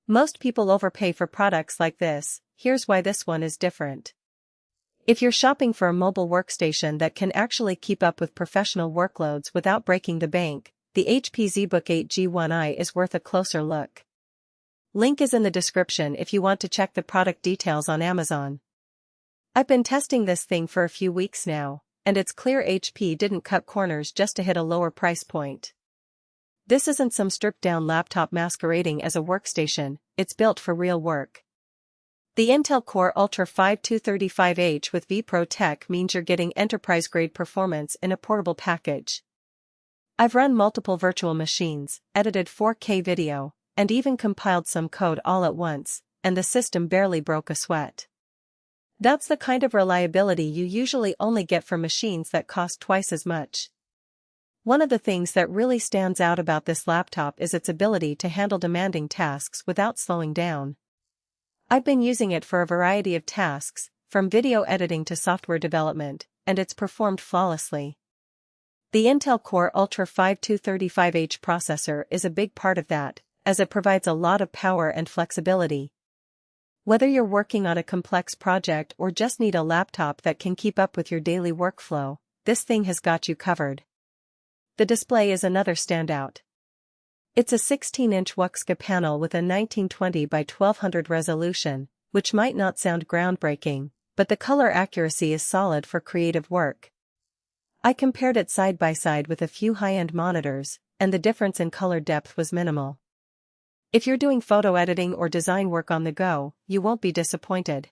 Most people overpay for products like this. Here's why this one is different. If you're shopping for a mobile workstation that can actually keep up with professional workloads without breaking the bank, the HP ZBook 8 G1i is worth a closer look. Link is in the description if you want to check the product details on Amazon. I've been testing this thing for a few weeks now, and it's clear HP didn't cut corners just to hit a lower price point. This isn't some stripped-down laptop masquerading as a workstation, it's built for real work. The Intel Core Ultra 5235H with vPro tech means you're getting enterprise-grade performance in a portable package. I've run multiple virtual machines, edited 4K video, and even compiled some code all at once, and the system barely broke a sweat. That's the kind of reliability you usually only get from machines that cost twice as much. One of the things that really stands out about this laptop is its ability to handle demanding tasks without slowing down. I've been using it for a variety of tasks, from video editing to software development, and it's performed flawlessly. The Intel Core Ultra 5235H processor is a big part of that, as it provides a lot of power and flexibility. Whether you're working on a complex project or just need a laptop that can keep up with your daily workflow, this thing has got you covered. The display is another standout. It's a 16-inch WUXGA panel with a 1920 by 1200 resolution, which might not sound groundbreaking, but the color accuracy is solid for creative work. I compared it side by side with a few high-end monitors, and the difference in color depth was minimal. If you're doing photo editing or design work on the go, you won't be disappointed.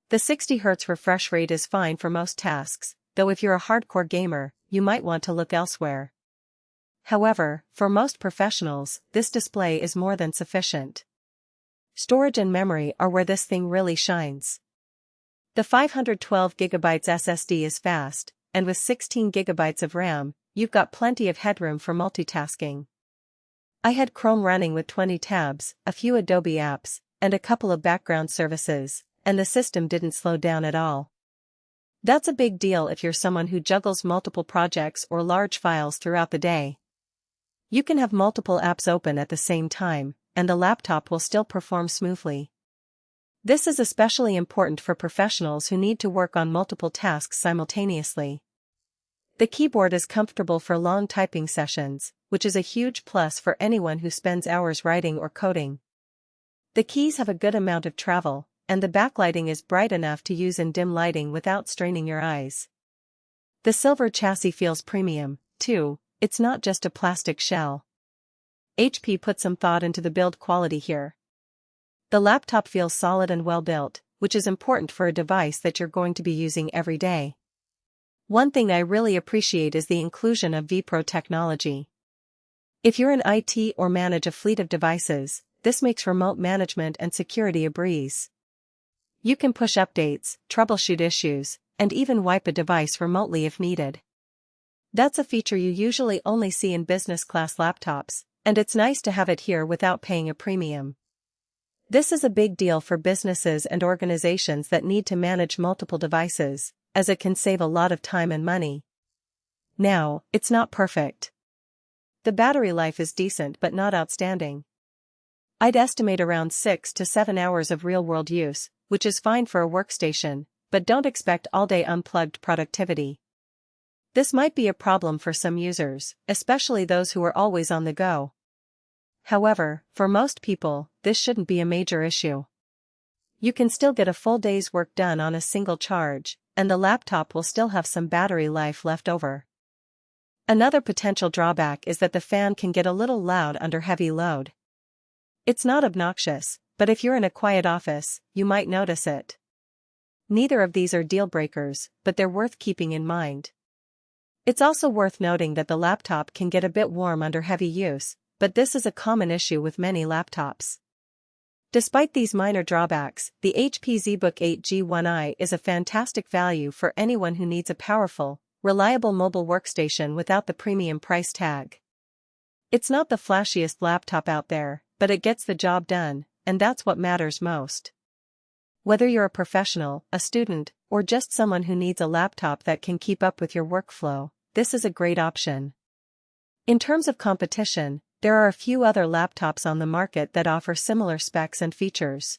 The 60Hz refresh rate is fine for most tasks, though if you're a hardcore gamer, you might want to look elsewhere. However, for most professionals, this display is more than sufficient. Storage and memory are where this thing really shines. The 512GB SSD is fast, and with 16GB of RAM, you've got plenty of headroom for multitasking. I had Chrome running with 20 tabs, a few Adobe apps, and a couple of background services, and the system didn't slow down at all. That's a big deal if you're someone who juggles multiple projects or large files throughout the day. You can have multiple apps open at the same time, and the laptop will still perform smoothly. This is especially important for professionals who need to work on multiple tasks simultaneously. The keyboard is comfortable for long typing sessions, which is a huge plus for anyone who spends hours writing or coding. The keys have a good amount of travel, and the backlighting is bright enough to use in dim lighting without straining your eyes. The silver chassis feels premium, too. It's not just a plastic shell. HP put some thought into the build quality here. The laptop feels solid and well built, which is important for a device that you're going to be using every day. One thing I really appreciate is the inclusion of vPro technology. If you're in IT or manage a fleet of devices, this makes remote management and security a breeze. You can push updates, troubleshoot issues, and even wipe a device remotely if needed. That's a feature you usually only see in business-class laptops, and it's nice to have it here without paying a premium. This is a big deal for businesses and organizations that need to manage multiple devices, as it can save a lot of time and money. Now, it's not perfect. The battery life is decent but not outstanding. I'd estimate around 6 to 7 hours of real-world use, which is fine for a workstation, but don't expect all-day unplugged productivity. This might be a problem for some users, especially those who are always on the go. However, for most people, this shouldn't be a major issue. You can still get a full day's work done on a single charge, and the laptop will still have some battery life left over. Another potential drawback is that the fan can get a little loud under heavy load. It's not obnoxious, but if you're in a quiet office, you might notice it. Neither of these are deal breakers, but they're worth keeping in mind. It's also worth noting that the laptop can get a bit warm under heavy use, but this is a common issue with many laptops. Despite these minor drawbacks, the HP ZBook 8 G1i is a fantastic value for anyone who needs a powerful, reliable mobile workstation without the premium price tag. It's not the flashiest laptop out there, but it gets the job done, and that's what matters most. Whether you're a professional, a student, or just someone who needs a laptop that can keep up with your workflow, this is a great option. In terms of competition, There are a few other laptops on the market that offer similar specs and features.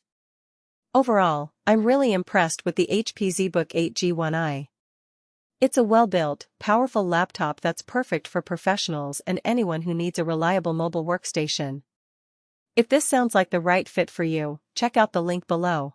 Overall, I'm really impressed with the HP ZBook 8 G1i. It's a well-built, powerful laptop that's perfect for professionals and anyone who needs a reliable mobile workstation. If this sounds like the right fit for you, check out the link below.